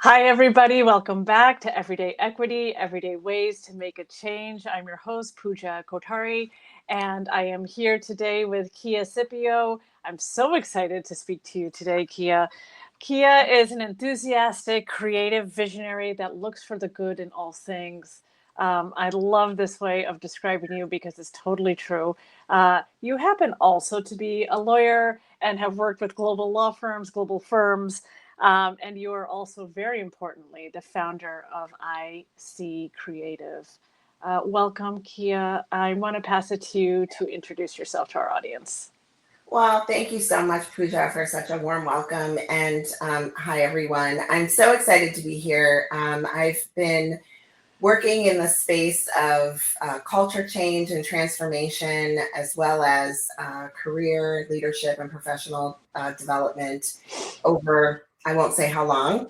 Hi, everybody. Welcome back to Everyday Equity, Everyday Ways to Make a Change. I'm your host, Pooja Kotari, and I am here today with Kia Scipio. I'm so excited to speak to you today, Kia. Kia is an enthusiastic, creative visionary that looks for the good in all things. I love this way of describing you because it's totally true. You happen also to be a lawyer and have worked with global law firms, global firms. And you are also, very importantly, the founder of IC Creative. Welcome, Kia. I want to pass it to you to introduce yourself to our audience. Well, thank you so much, Pooja, for such a warm welcome. And hi, everyone. I'm so excited to be here. I've been working in the space of culture change and transformation, as well as career leadership and professional development over, I won't say how long,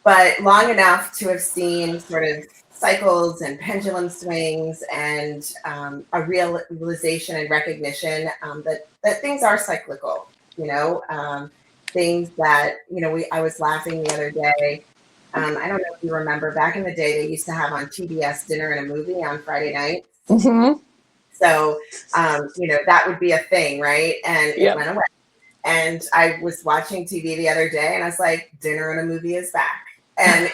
but long enough to have seen sort of cycles and pendulum swings and a realization and recognition that things are cyclical, things that, I was laughing the other day. I don't know if you remember back in the day, they used to have on TBS Dinner and a Movie on Friday nights. Mm-hmm. So, that would be a thing, right? And it Yep. went away. And I was watching TV the other day and I was like, Dinner and a Movie is back. And,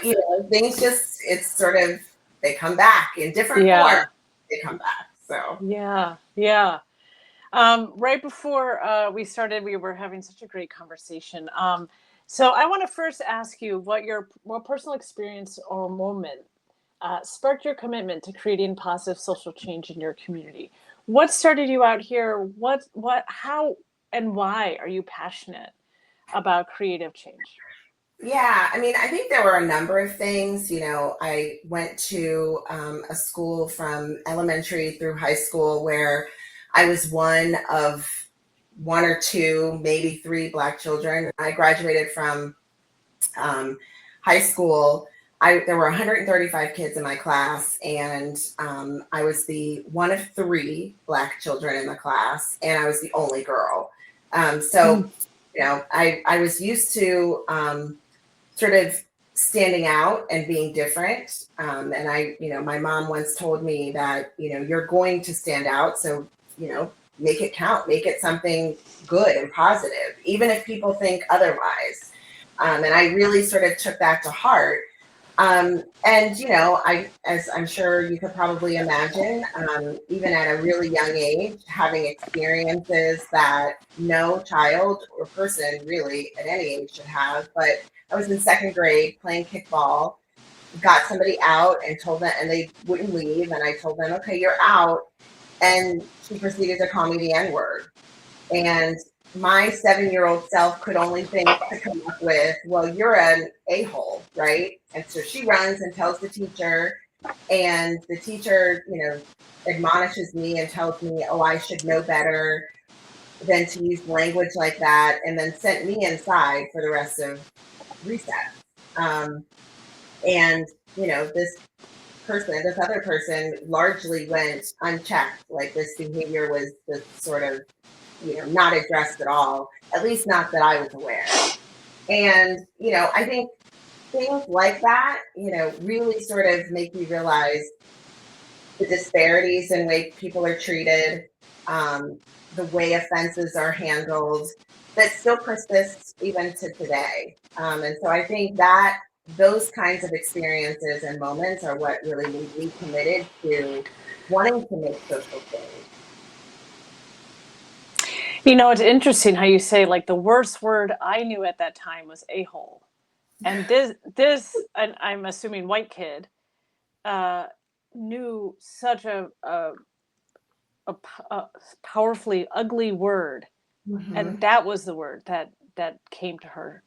things just, it's sort of, they come back in different forms. Yeah. They come back. So, Yeah. Yeah. Right before we started, we were having such a great conversation. So I want to first ask you what personal experience or moment sparked your commitment to creating positive social change in your community. What started you out here? How, and why are you passionate about creative change? yeah, I mean, I think there were a number of things. I went to a school from elementary through high school where I was one of one or two, maybe three Black children. I graduated from um, high school. There were 135 kids in my class, and I was the one of three Black children in the class, and I was the only girl. So, I was used to sort of standing out and being different. And my mom once told me that, you're going to stand out. So, make it count, make it something good and positive, even if people think otherwise. And I really sort of took that to heart. As I'm sure you could probably imagine, even at a really young age, having experiences that no child or person really at any age should have. But I was in second grade playing kickball, got somebody out and told them, and they wouldn't leave. And I told them, okay, you're out. And she proceeded to call me the N-word. And my 7-year-old self could only think to come up with, well, you're an a-hole, right? And so she runs and tells the teacher, and the teacher, admonishes me and tells me, oh, I should know better than to use language like that, and then sent me inside for the rest of recess. Um, and, this other person largely went unchecked. Like, this behavior was just sort of not addressed at all, at least not that I was aware. And, I think things like that, really sort of make you realize the disparities in way people are treated, the way offenses are handled, that still persists even to today. And so I think that those kinds of experiences and moments are what really made me committed to wanting to make social change. It's interesting how you say, like, the worst word I knew at that time was a hole. And and I'm assuming white kid, uh, knew such a powerfully ugly word, and Mm-hmm. that was the word that came to her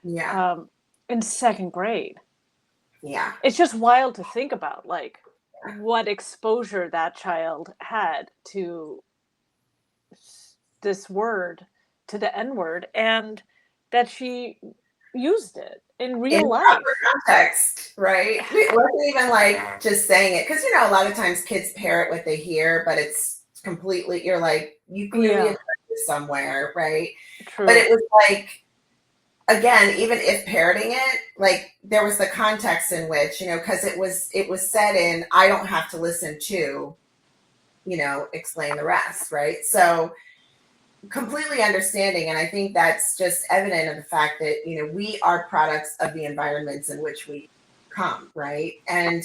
Yeah. um, in second grade. Yeah. It's just wild to think about, like, what exposure that child had to this word, to the N word, and that she used it in In real proper life. context, right? It wasn't even like just saying it, because a lot of times kids parrot what they hear, but it's completely, you're like, you clearly Yeah, have heard this somewhere, right? But true. it was like again, even if parroting it, like there was the context in which, because it was said in, I don't have to listen to, explain the rest, right? So completely understanding, and I think that's just evident of the fact that, we are products of the environments in which we come, right? And,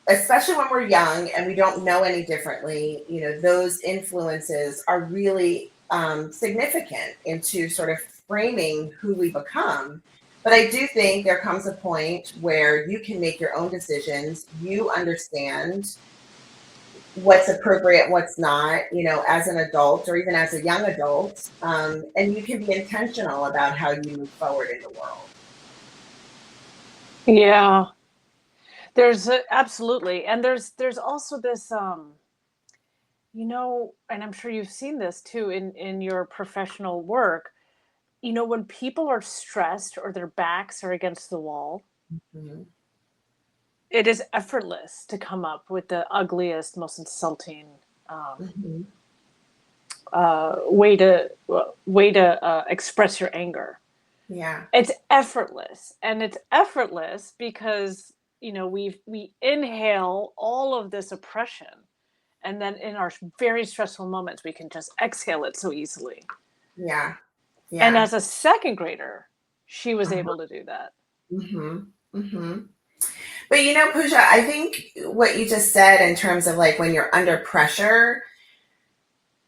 especially when we're young and we don't know any differently, those influences are really significant into sort of framing who we become. But I do think there comes a point where you can make your own decisions. You understand what's appropriate, what's not, as an adult or even as a young adult. And you can be intentional about how you move forward in the world. Yeah, there's absolutely, and there's also this, and I'm sure you've seen this too in your professional work. When people are stressed or their backs are against the wall, Mhm. it is effortless to come up with the ugliest, most insulting um, Mhm. way to express your anger. Yeah. It's effortless, and it's effortless because we inhale all of this oppression, and then in our very stressful moments, we can just exhale it so easily. Yeah. And Yeah. as a second grader, she was Uh-huh. able to do that. Hmm. Hmm. But Pooja, I think what you just said in terms of like when you're under pressure,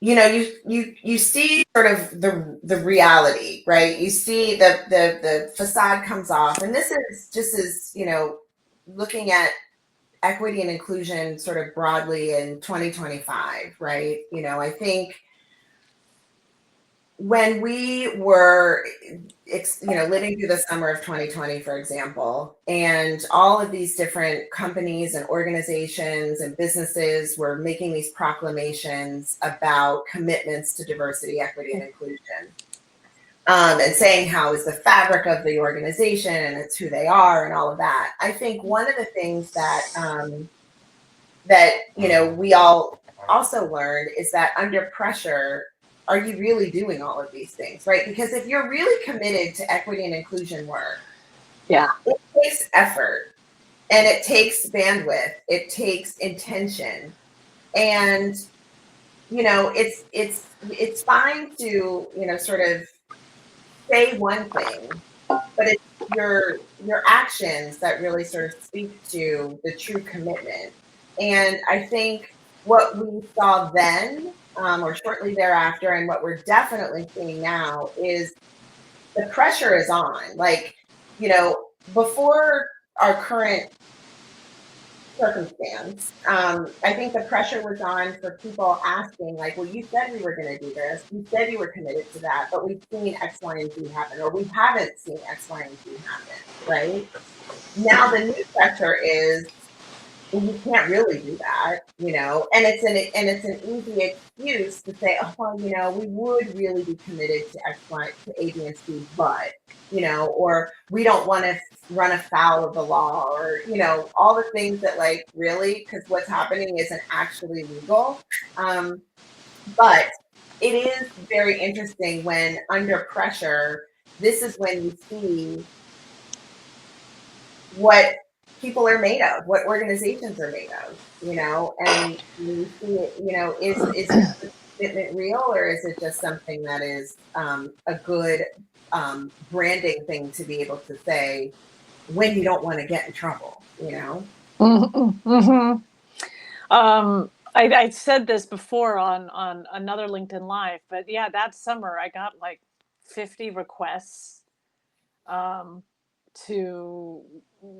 you see sort of the reality, right? You see the facade comes off, and this is just as looking at equity and inclusion sort of broadly in 2025, right? I think when we were living through the summer of 2020, for example, and all of these different companies and organizations and businesses were making these proclamations about commitments to diversity, equity, and inclusion, and saying how it's the fabric of the organization and it's who they are and all of that. I think one of the things that we all also learned is that under pressure, are you really doing all of these things, right? Because if you're really committed to equity and inclusion work, Yeah. it takes effort and it takes bandwidth, it takes intention. And it's fine to sort of say one thing, but it's your actions that really sort of speak to the true commitment. And I think what we saw then, or shortly thereafter, and what we're definitely seeing now is the pressure is on. Like, before our current circumstance, I think the pressure was on for people asking, like, well, you said we were going to do this. You said you were committed to that, but we've seen X, Y, and Z happen, or we haven't seen X, Y, and Z happen, right? Now the new pressure is, well, you can't really do that, and it's an easy excuse to say, oh, well, we would really be committed to X, Y, to A, B, and C, but or we don't want to run afoul of the law, or all the things that, like, really, because what's happening isn't actually legal. But it is very interesting when under pressure, this is when you see what people are made of, what organizations are made of, and you see it, is the commitment real, or is it just something that is a good branding thing to be able to say when you don't want to get in trouble? Mm-hmm. I said this before on another LinkedIn Live, but yeah, that summer I got like 50 requests um, to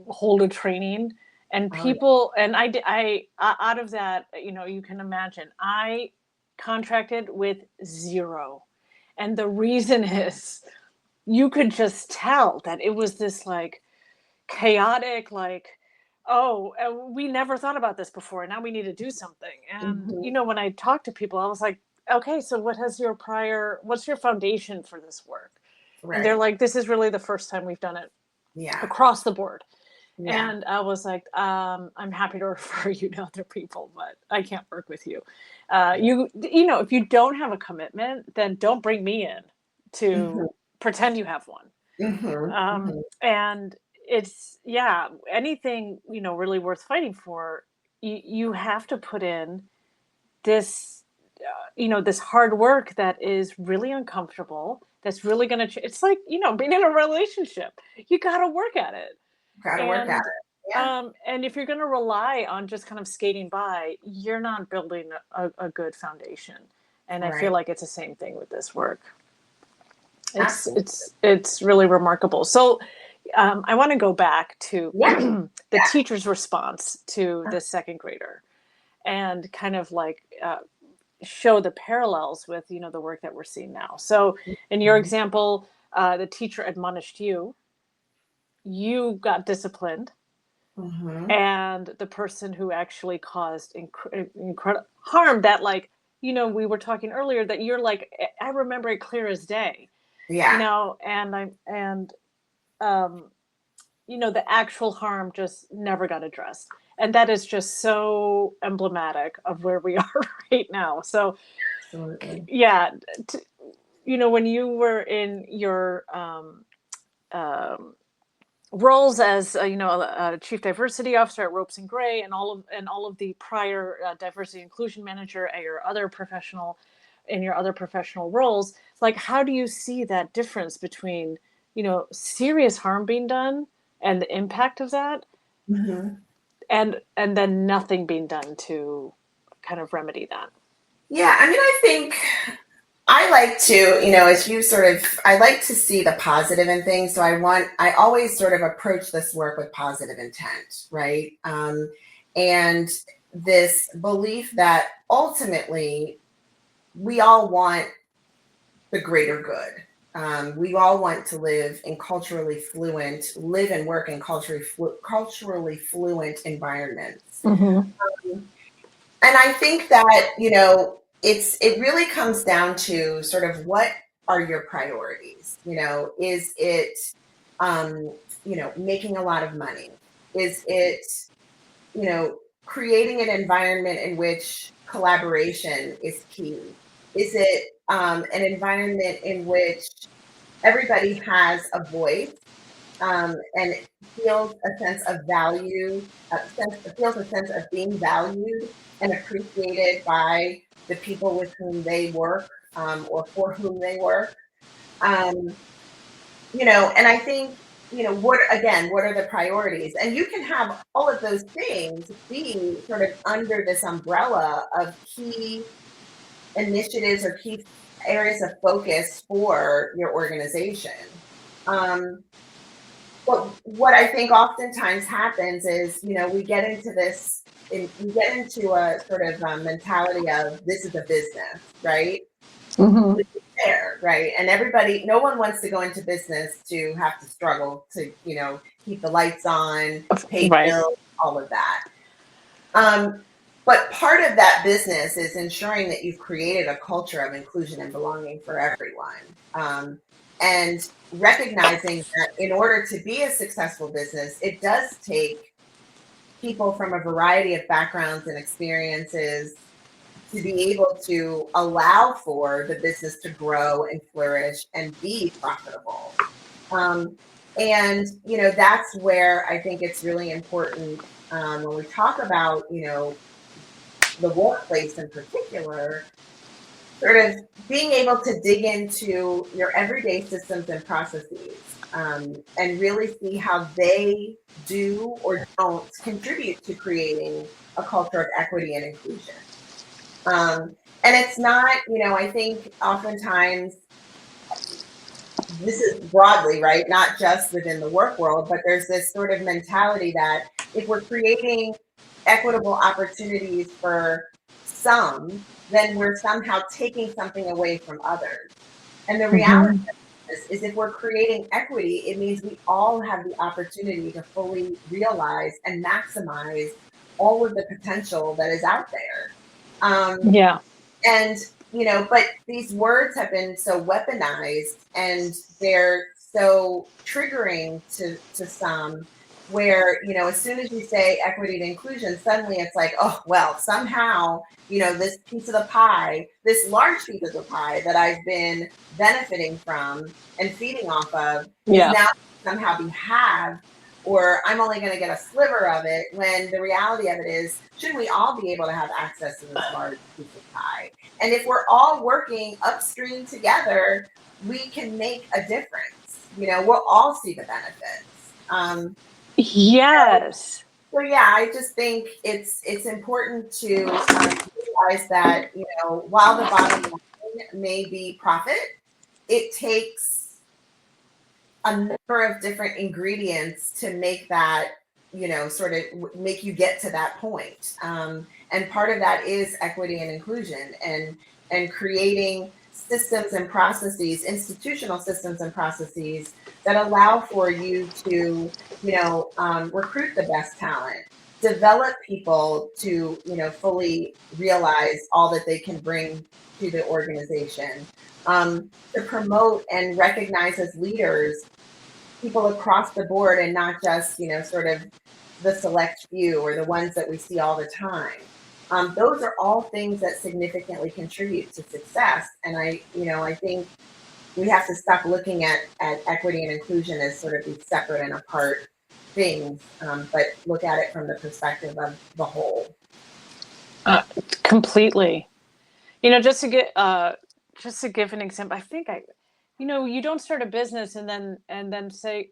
hold a training, and Oh, people, and out of that, you can imagine, I contracted with zero, and the reason is you could just tell that it was this like chaotic, like, oh, we never thought about this before, now we need to do something. And mhm. when I talked to people, I was like, okay, so what's your foundation for this work? And they're Right. like, this is really the first time we've done it Yeah. across the board. Yeah. And I was like, I'm happy to refer you to other people, but I can't work with you. Yeah. If you don't have a commitment, then don't bring me in to Mhm. pretend you have one. And it's, yeah, anything, really worth fighting for, you have to put in this, this hard work that is really uncomfortable. That's really going to, it's like, being in a relationship, you got to work at it. Got to work at And, it. Yeah. and if you're going to rely on just kind of skating by, you're not building a good foundation. And I feel Right. like it's the same thing with this work. It's Absolutely. it's it's really remarkable. So, I want to go back to Yeah. the teacher's response to the second grader, and kind of like show the parallels with the work that we're seeing now. So, in your Mhm. example, the teacher admonished you. You got disciplined, Mhm. and the person who actually caused incredible harm, that, like, we were talking earlier, that you're like, I remember it clear as day, Yeah. and um, the actual harm just never got addressed. And that is just so emblematic of where we are right now. So, Absolutely. yeah, t- when you were in your um, roles as a chief diversity officer at Ropes and Gray, and all of the prior diversity inclusion manager at your other professional in your other professional roles, like, how do you see that difference between serious harm being done and the impact of that, Mhm. and then nothing being done to kind of remedy that? Yeah, I mean, I think I like to, as you sort of, I like to see the positive in things. So I always sort of approach this work with positive intent, right? And this belief that ultimately we all want the greater good. We all want to live live and work in culturally fluent environments. Mm-hmm. And I think that, it really comes down to sort of what are your priorities? Is it, um, making a lot of money? Is it, creating an environment in which collaboration is key? Is it an environment in which everybody has a voice, and feels a sense of value, feels a sense of being valued and appreciated by the people with whom they work, or for whom they work? Um, and I think, what are the priorities? And you can have all of those things be sort of under this umbrella of key initiatives or key areas of focus for your organization. But what I think oftentimes happens is, we get into a sort of mentality of this is a business, right? Mm-hmm. Which is fair, right? And no one wants to go into business to have to struggle to, keep the lights on, pay Right. bills, all of that. But part of that business is ensuring that you've created a culture of inclusion and belonging for everyone. And recognizing that in order to be a successful business, it does take people from a variety of backgrounds and experiences to be able to allow for the business to grow and flourish and be profitable. Um, and, that's where I think it's really important, when we talk about, the workplace in particular, sort of being able to dig into your everyday systems and processes, and really see how they do or don't contribute to creating a culture of equity and inclusion. And it's not, I think oftentimes this is broadly, right? Not just within the work world, but there's this sort of mentality that if we're creating equitable opportunities for some, then we're somehow taking something away from others. And the reality Mm-hmm. is if we're creating equity, it means we all have the opportunity to fully realize and maximize all of the potential that is out there. Yeah. And, but these words have been so weaponized and they're so triggering to some where, as soon as you say equity and inclusion, suddenly it's like, oh, well, somehow, this piece of the pie, this large piece of the pie that I've been benefiting from and feeding off of is Yeah. now somehow be halved, or I'm only going to get a sliver of it, when the reality of it is, shouldn't we all be able to have access to this large piece of pie? And if we're all working upstream together, we can make a difference. We'll all see the benefits. Yes. So yeah, I just think it's important to realize that while the bottom line may be profit, it takes a number of different ingredients to make that sort of make you get to that point. And part of that is equity and inclusion, and creating systems and processes, institutional systems and processes that allow for you to recruit the best talent, develop people to fully realize all that they can bring to the organization, to promote and recognize as leaders people across the board, and not just sort of the select few or the ones that we see all the time. Those are all things that significantly contribute to success. And I think we have to stop looking at equity and inclusion as sort of these separate and apart things, but look at it from the perspective of the whole. Completely. Just to give an example, I think you don't start a business and then say,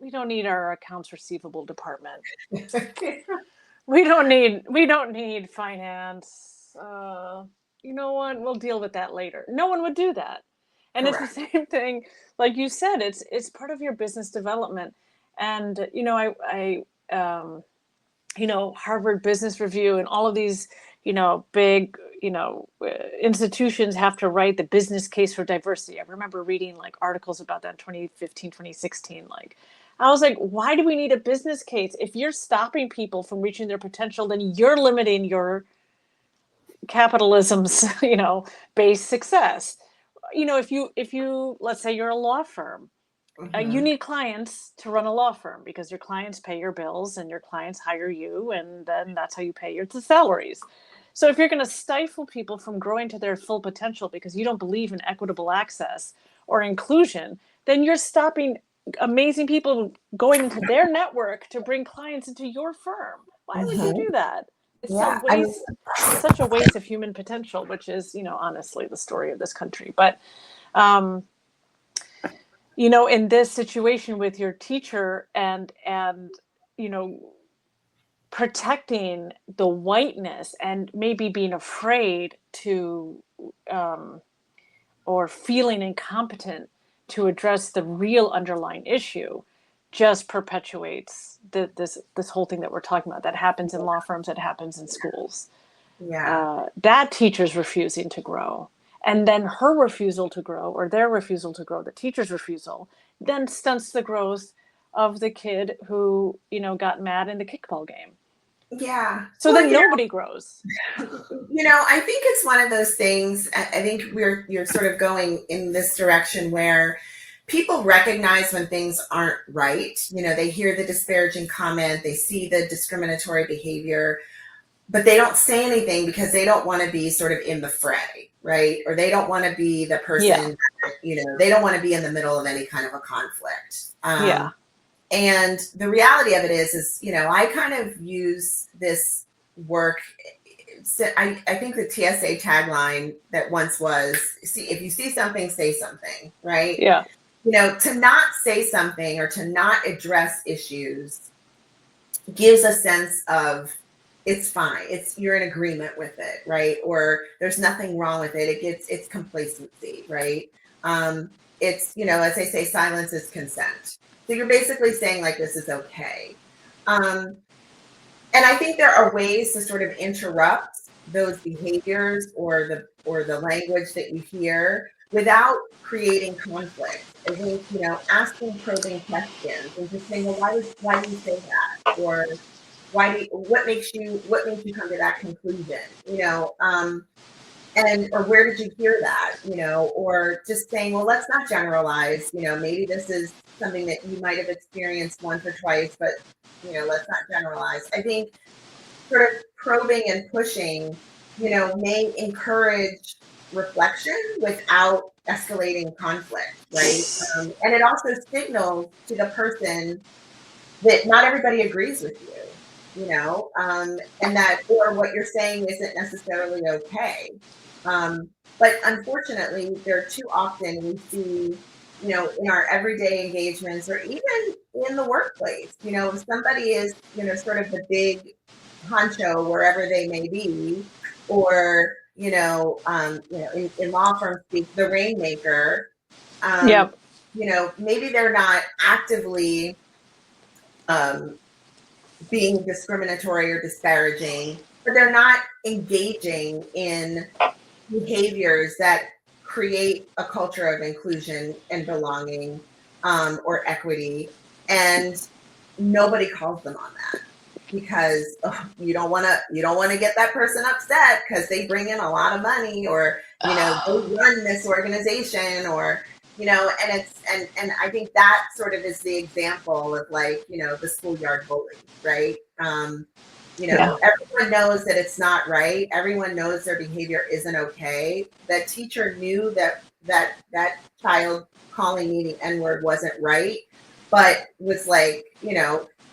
we don't need our accounts receivable department. We don't need finance. You know what? We'll deal with that later. No one would do that. And it's the Correct. same thing, like you said, it's part of your business development. And Harvard Business Review and all of these, big, institutions have to write the business case for diversity. I remember reading like articles about that in 2015, 2016. Like, I was like, why do we need a business case? If you're stopping people from reaching their potential, then you're limiting your capitalism's, based success. If you let's say you're a law firm, you Mm-hmm. need clients to run a law firm because your clients pay your bills and your clients hire you, and then that's how you pay your salaries. So if you're going to stifle people from growing to their full potential because you don't believe in equitable access or inclusion, then you're stopping amazing people going into their network to bring clients into your firm. Why would you Mm-hmm. do that? It's a Yeah. waste. It's such a waste of human potential, which is, honestly the story of this country. But um, in this situation with your teacher and you know protecting the whiteness and maybe being afraid to or feeling incompetent to address the real underlying issue just perpetuates this whole thing that we're talking about, that happens in law firms, that happens in schools. Yeah. That teacher's refusing to grow, and then her refusal to grow, or their refusal to grow, the teacher's refusal, then stunts the growth of the kid who got mad in the kickball game. Yeah. So Well, then nobody grows. I think it's one of those things. I think you're sort of going in this direction where people recognize when things aren't right. They hear the disparaging comment, they see the discriminatory behavior, but they don't say anything because they don't want to be sort of in the fray, right? Or they don't want to be the Yeah. person, they don't want to be in the middle of any kind of a conflict. Yeah. And the reality of it is, I kind of use this work. I think the TSA tagline that once was, see, if you see something, say something, right? Yeah. To not say something or to not address issues gives a sense of it's fine. You're in agreement with it, right? Or there's nothing wrong with it. It's complacency, right? It's, as they say, silence is consent. So you're basically saying like, this is okay. And I think there are ways to sort of interrupt those behaviors or the language that you hear without creating conflict. I think, asking probing questions and just saying, well, why do you say that? Or what makes you come to that conclusion? Or where did you hear that? Or just saying, well, let's not generalize. Maybe this is something that you might have experienced once or twice, but let's not generalize. I think sort of probing and pushing, may encourage reflection without escalating conflict, right? And it also signals to the person that not everybody agrees with you, and that or what you're saying isn't necessarily okay. But unfortunately, there too often we see, in our everyday engagements or even in the workplace, if somebody is, sort of the big honcho wherever they may be, or in law firm speak, the rainmaker. Um, Yep. Maybe they're not actively um, being discriminatory or disparaging, but they're not engaging in behaviors that create a culture of inclusion and belonging, or equity, and nobody calls them on that because you don't want to get that person upset because they bring in a lot of money, or they run this organization, or and I think that sort of is the example of, like, the schoolyard bully, right? Yeah. Everyone knows that it's not right. Everyone knows their behavior isn't okay. That teacher knew that child calling me the N-word wasn't right, but was like,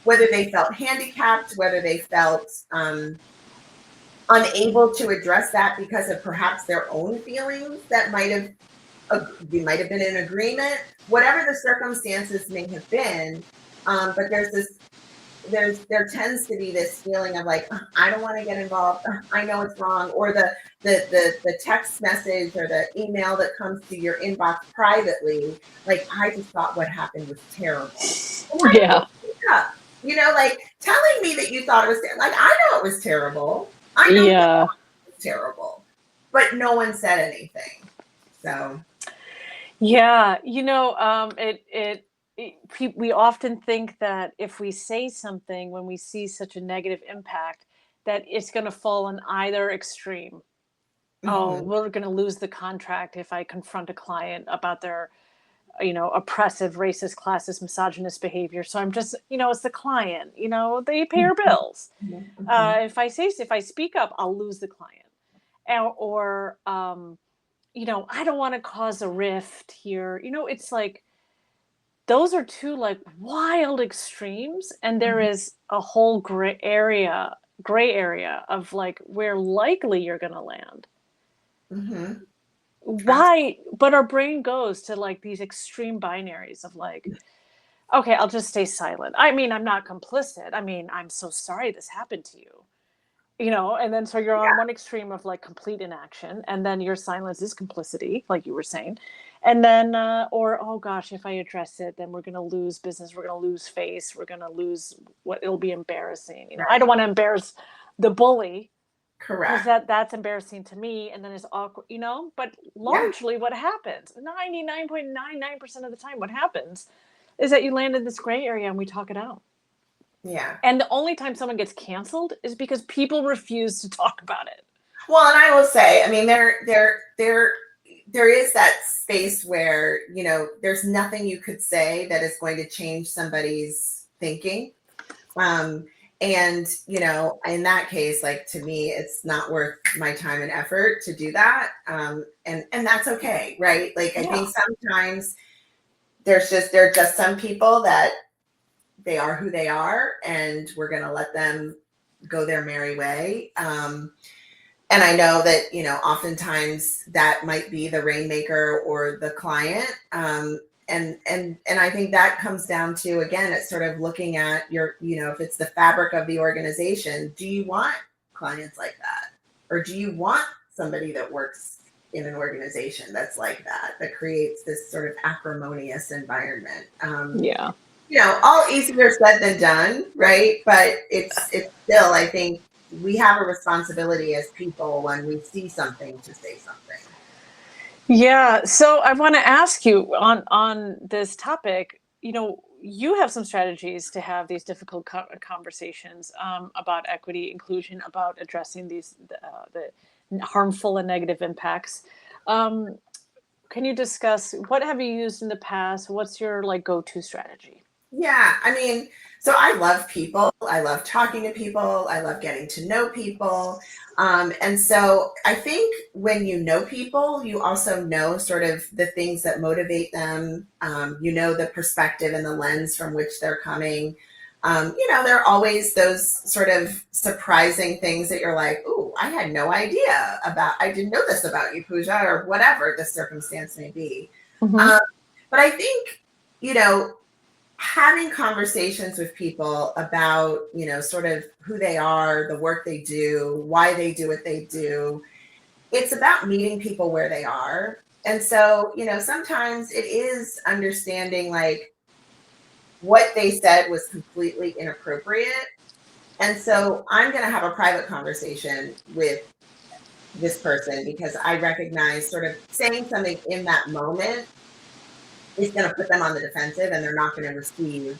whether they felt handicapped, whether they felt unable to address that because of perhaps their own feelings that they might have been in agreement, whatever the circumstances may have been. But there tends to be this feeling of like, I don't want to get involved. I know it's wrong. Or the text message or the email that comes to your inbox privately, like, I just thought what happened was terrible. Well, why didn't Yeah. you speak up? Like, telling me that you thought it was like, I know it was terrible. I know it Yeah. was terrible, but no one said anything. So Yeah. We often think that if we say something when we see such a negative impact, that it's going to fall on either extreme. Oh, mhm, we're going to lose the contract if I confront a client about their, oppressive, racist, classist, misogynist behavior. So I'm just, it's the client, they pay our mhm, bills. mhm, mhm, If I speak up, I'll lose the client. I don't want to cause a rift here. It's like those are two like wild extremes, and there mhm, is a whole gray area of like where likely you're going to land. mhm. Why? But our brain goes to like these extreme binaries of like, okay, I'll just stay silent. I mean, I'm not complicit. I mean, I'm so sorry this happened to you. And then so you're on one extreme of like complete inaction, and then your silence is complicity, like you were saying. And then or oh gosh, if I address it, then we're going to lose business, we're going to lose face, we're going to lose what, it'll be embarrassing. I don't Right. want to embarrass the bully because Correct. that's embarrassing to me, and then it's awkward, but Yeah. largely what happens 99.99% of the time, what happens is that you land in this gray area and we talk it out. Yeah. And the only time someone gets canceled is because people refuse to talk about it. Well, and I will say, I mean, there is that space where, there's nothing you could say that is going to change somebody's thinking. Um, and, in that case, like, to me, it's not worth my time and effort to do that. And that's okay, right? Like, I Yeah. think sometimes there are just some people that they are who they are, and we're going to let them go their merry way. And I know that, oftentimes that might be the rainmaker or the client. And I think that comes down to, again, it's sort of looking at your, if it's the fabric of the organization, do you want clients like that? Or do you want somebody that works in an organization that's like that creates this sort of acrimonious environment? Yeah. All easier said than done, right? But it's still, I think we have a responsibility as people when we see something to say something. Yeah. So I want to ask you on this topic, you have some strategies to have these difficult conversations about equity, inclusion, about addressing the harmful and negative impacts. Um, can you discuss what have you used in the past? What's your like go-to strategy? Yeah, I mean, so I love people. I love talking to people. I love getting to know people. And so I think when you know people, you also know sort of the things that motivate them. You know the perspective and the lens from which they're coming. There are always those sort of surprising things that you're like, "Ooh, I had no idea about. I didn't know this about you, Pooja," or whatever the circumstance may be. Mm-hmm. Um, but I think, you know, having conversations with people about, sort of who they are, the work they do, why they do what they do, it's about meeting people where they are. And so, sometimes it is understanding like what they said was completely inappropriate. And so I'm going to have a private conversation with this person because I recognize sort of saying something in that moment is going to put them on the defensive and they're not going to receive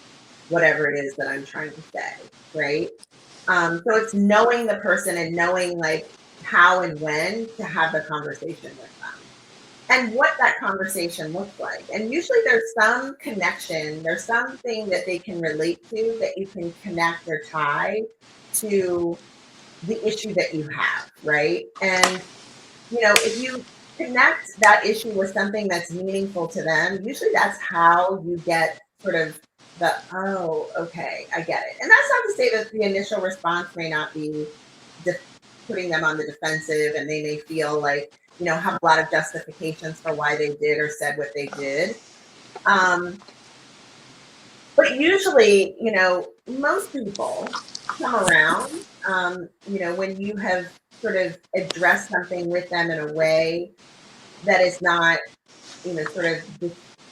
whatever it is that I'm trying to say, right? So it's knowing the person and knowing like how and when to have the conversation with them and what that conversation looks like. And usually there's some connection, there's something that they can relate to that you can connect or tie to the issue that you have, right? And if you connect that issue with something that's meaningful to them, usually that's how you get sort of the, oh, okay, I get it. And that's not to say that the initial response may not be putting them on the defensive and they may feel like, have a lot of justifications for why they did or said what they did. But usually, most people come around, when you have sort of addressed something with them in a way that is not, sort of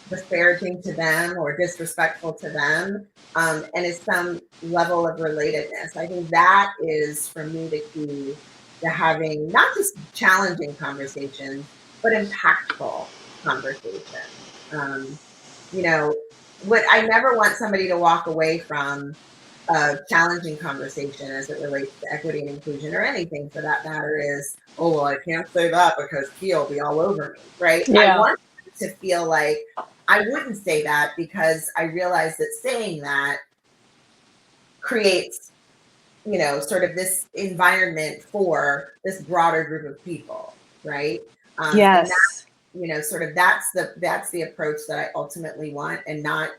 disparaging to them or disrespectful to them, and is some level of relatedness. I think that is, for me, the key to having not just challenging conversations, but impactful conversations. Um, what I never want somebody to walk away from a challenging conversation as it relates to equity and inclusion or anything for that matter is, oh, well, I can't say that because Kia will be all over me, right? I Yeah. want to feel like I wouldn't say that because I realize that saying that creates, sort of this environment for this broader group of people, right? And that, Yes. sort of that's the approach that I ultimately want and not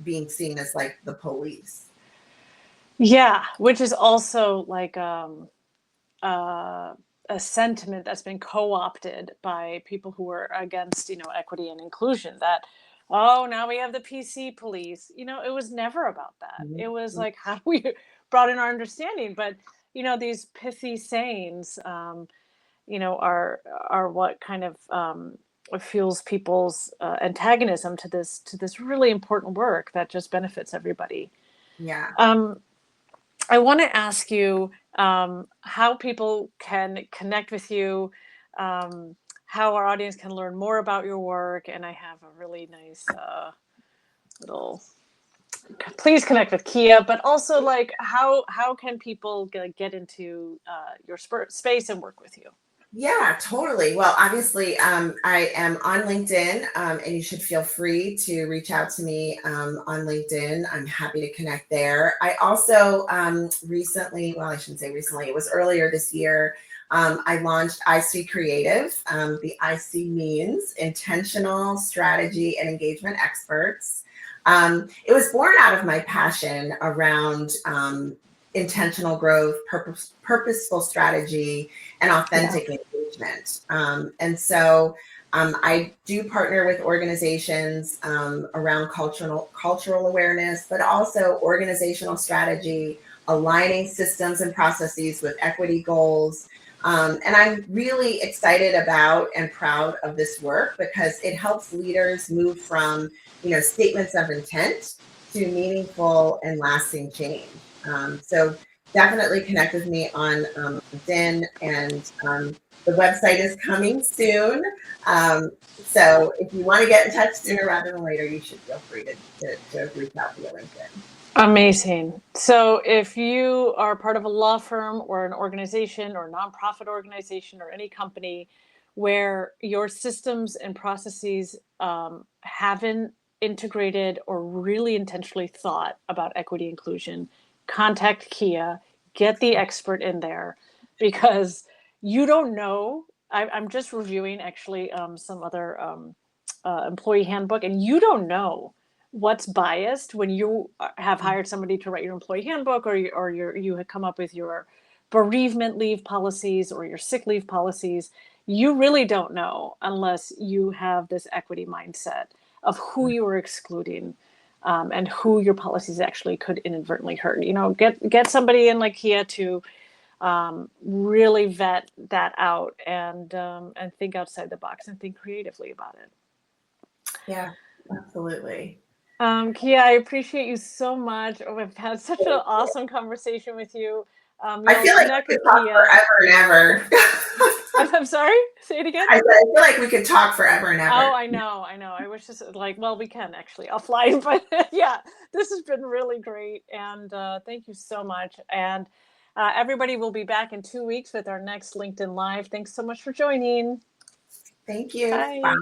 being seen as like the police. Yeah, which is also like uh, a sentiment that's been co-opted by people who are against, equity and inclusion. That, oh, now we have the PC police. It was never about that. It was like, how do we broaden our understanding? But these pithy sayings, are what kind of fuels people's antagonism to this really important work that just benefits everybody. Yeah. Um, I want to ask you how people can connect with you, how our audience can learn more about your work, and I have a really nice little. Please connect with Kia, but also like how can people get into your space and work with you? Yeah, totally. Well, obviously, I am on LinkedIn, and you should feel free to reach out to me on LinkedIn. I'm happy to connect there. I also recently, well, I shouldn't say recently, it was earlier this year, I launched IC Creative. The IC means Intentional Strategy and Engagement Experts. It was born out of my passion around intentional growth, purposeful strategy, and Yeah. authentic engagement. And so I do partner with organizations around cultural awareness, but also organizational strategy, aligning systems and processes with equity goals. And I'm really excited about and proud of this work because it helps leaders move from, statements of intent to meaningful and lasting change. So definitely connect with me on LinkedIn, and the website is coming soon. So if you want to get in touch sooner rather than later, you should feel free to reach out via LinkedIn. Amazing. So, if you are part of a law firm or an organization or nonprofit organization or any company where your systems and processes haven't integrated or really intentionally thought about equity inclusion, contact Kia, get the expert in there, because you don't know. I'm just reviewing actually some other employee handbook, and you don't know what's biased when you have hired somebody to write your employee handbook, you have come up with your bereavement leave policies or your sick leave policies. You really don't know unless you have this equity mindset of who you are excluding, and who your policies actually could inadvertently hurt. Get somebody in like Kia to really vet that out, and think outside the box and think creatively about it. Yeah, absolutely. Kia, I appreciate you so much. Oh, I've had such an awesome conversation with you. I feel like Connect we with could talk Kia. forever and ever. I'm sorry. Say it again. I feel like we could talk forever and Oh, ever. I know. I wish this like, well, we can actually offline, but yeah, this has been really great, and thank you so much. And everybody will be back in 2 weeks with our next LinkedIn Live. Thanks so much for joining. Thank you. Bye. Bye.